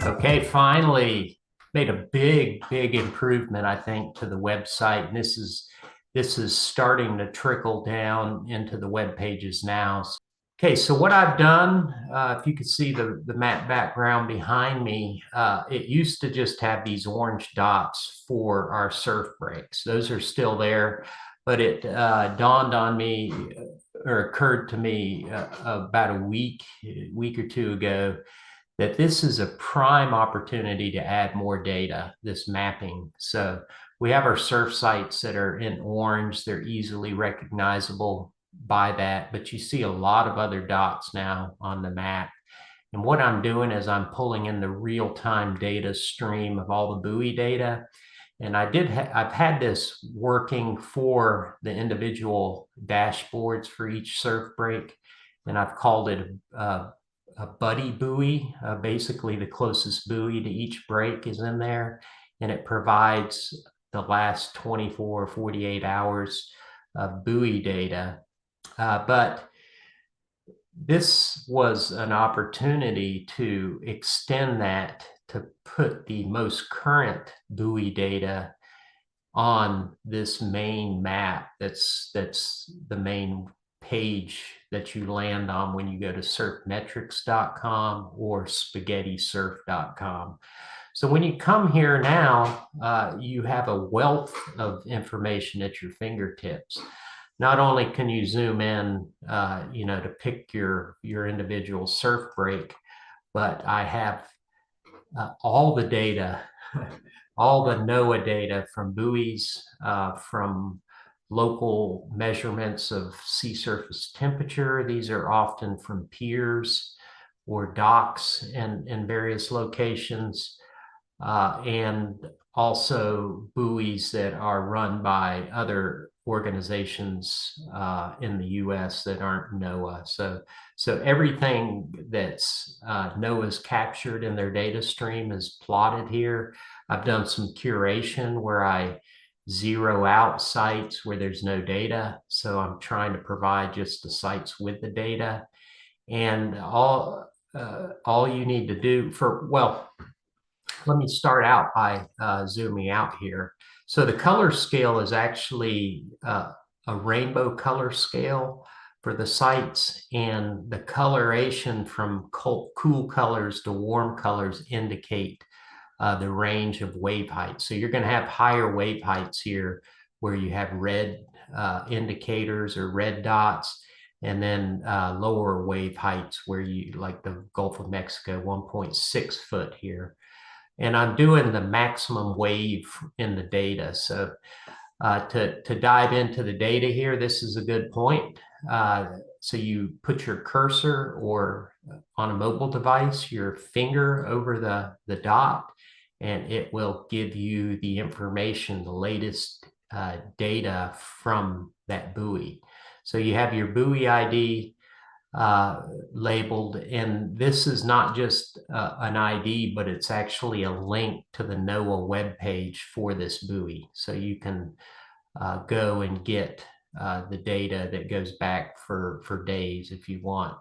Okay, finally made a big improvement, I think, to the website. And this is starting to trickle down into the web pages now. Okay, so what I've done, if you can see the map background behind me, it used to just have these orange dots for our surf breaks. Those are still there, but it dawned on me or occurred to me about a week or two ago that this is a prime opportunity to add more data, this mapping. So we have our surf sites that are in orange. They're easily recognizable by that, but you see a lot of other dots now on the map. And what I'm doing is I'm pulling in the real-time data stream of all the buoy data. And I've had this working for the individual dashboards for each surf break. And I've called it a buddy buoy. Basically, the closest buoy to each break is in there, and it provides the last 24 or 48 hours of buoy data. But this was an opportunity to extend that to put the most current buoy data on this main map. That's the main page that you land on when you go to surfmetrics.com or SpaghettiSurf.com. So when you come here now, you have a wealth of information at your fingertips. Not only can you zoom in, to pick your individual surf break, but I have all the data, all the NOAA data from buoys, from local measurements of sea surface temperature. These are often from piers or docks in various locations, and also buoys that are run by other organizations in the U.S. that aren't NOAA. So everything that's NOAA's captured in their data stream is plotted here. I've done some curation where I zero out sites where there's no data. So I'm trying to provide just the sites with the data. And all you need to do let me start out by zooming out here. So the color scale is actually a rainbow color scale for the sites, and the coloration from cool colors to warm colors indicate the range of wave height. So you're going to have higher wave heights here where you have red indicators or red dots, and then lower wave heights where you, like the Gulf of Mexico, 1.6 foot here. And I'm doing the maximum wave in the data. So to dive into the data here, this is a good point. So you put your cursor or on a mobile device, your finger over the dot, and it will give you the information, the latest data from that buoy. So you have your buoy ID labeled, and this is not just an ID, but it's actually a link to the NOAA webpage for this buoy. So you can go and get the data that goes back for days if you want.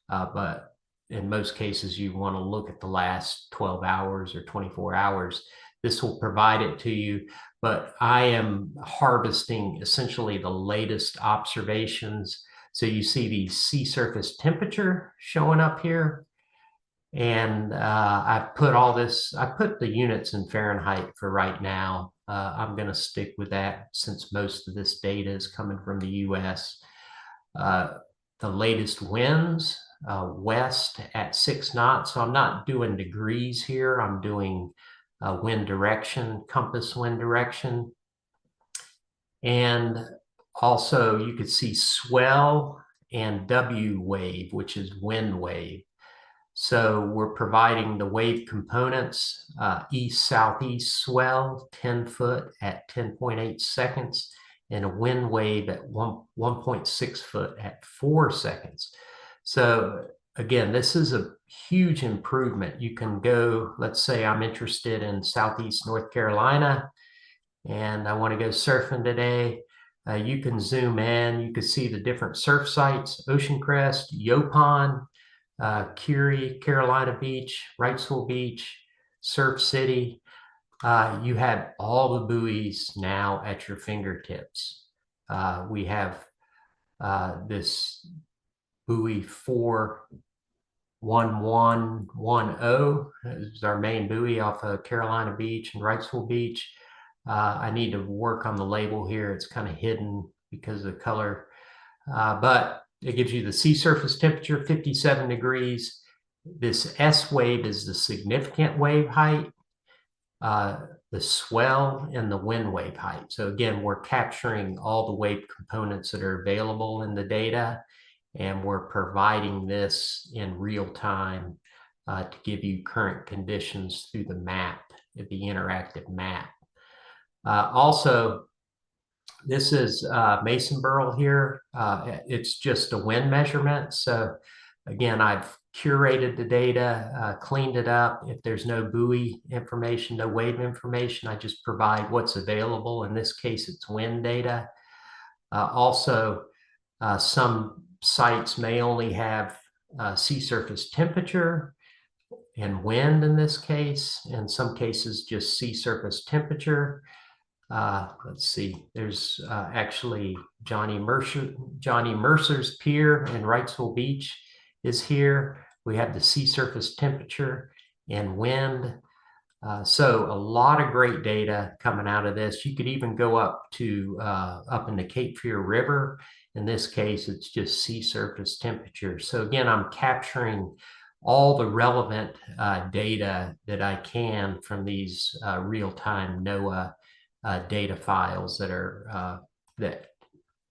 But in most cases, you want to look at the last 12 hours or 24 hours. This will provide it to you, but I am harvesting essentially the latest observations. So you see the sea surface temperature showing up here. And I put the units in Fahrenheit for right now. I'm going to stick with that since most of this data is coming from the US. The latest winds, west at 6 knots. So I'm not doing degrees here. I'm doing wind direction, compass wind direction. And also you could see swell and W wave, which is wind wave. So we're providing the wave components, east-southeast swell, 10 foot at 10.8 seconds, and a wind wave at 1.6 foot at 4 seconds. So again, this is a huge improvement. You can go, let's say I'm interested in Southeast North Carolina, and I want to go surfing today. You can zoom in, you can see the different surf sites, Ocean Crest, Yopon, Curie, Carolina Beach, Wrightsville Beach, Surf City. You have all the buoys now at your fingertips. We have this buoy 41110 is our main buoy off of Carolina Beach and Wrightsville Beach. I need to work on the label here. It's kind of hidden because of the color, but it gives you the sea surface temperature, 57 degrees. This S wave is the significant wave height, the swell, and the wind wave height. So again, we're capturing all the wave components that are available in the data, and we're providing this in real time to give you current conditions through the map, the interactive map. Also, this is Mason Burl here. It's just a wind measurement. So again, I've curated the data, cleaned it up. If there's no buoy information, no wave information, I just provide what's available. In this case, it's wind data. Also, some sites may only have sea surface temperature and wind in this case. In some cases, just sea surface temperature. Let's see, there's actually Johnny Mercer's Pier in Wrightsville Beach is here. We have the sea surface temperature and wind. So a lot of great data coming out of this. You could even go up in the Cape Fear River. In this case, it's just sea surface temperature. So again, I'm capturing all the relevant data that I can from these real-time NOAA data files that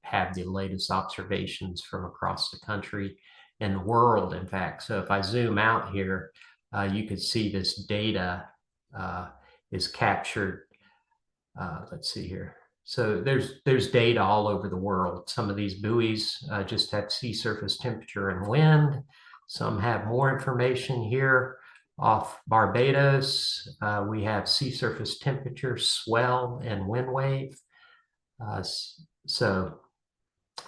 have the latest observations from across the country and the world, in fact. So if I zoom out here, you can see this data is captured. Let's see here. So there's data all over the world. Some of these buoys just have sea surface temperature and wind. Some have more information here. Off Barbados, we have sea surface temperature, swell, and wind wave. So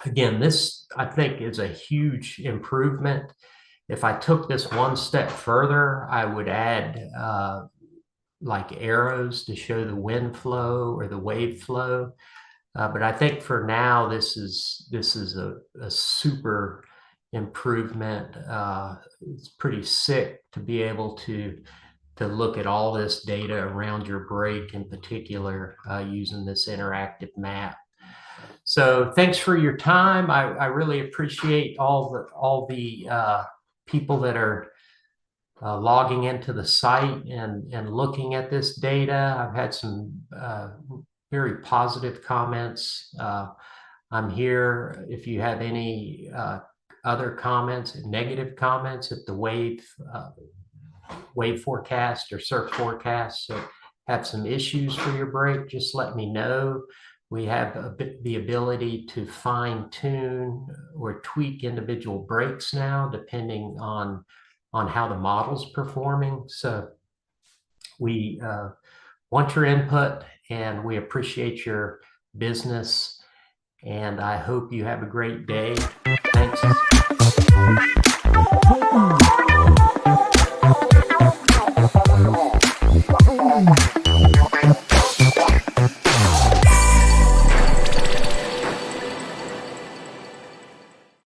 again, this I think is a huge improvement. If I took this one step further, I would add like arrows to show the wind flow or the wave flow. But I think for now, this is a super improvement. It's pretty sick to be able to look at all this data around your break in particular using this interactive map. So thanks for your time. I really appreciate all the people that are logging into the site and looking at this data. I've had some very positive comments. I'm here if you have any other comments, negative comments, if the wave forecast or surf forecast have some issues for your break, just let me know. We have the ability to fine tune or tweak individual breaks now, depending on how the model's performing. So we want your input, and we appreciate your business. And I hope you have a great day. Thanks.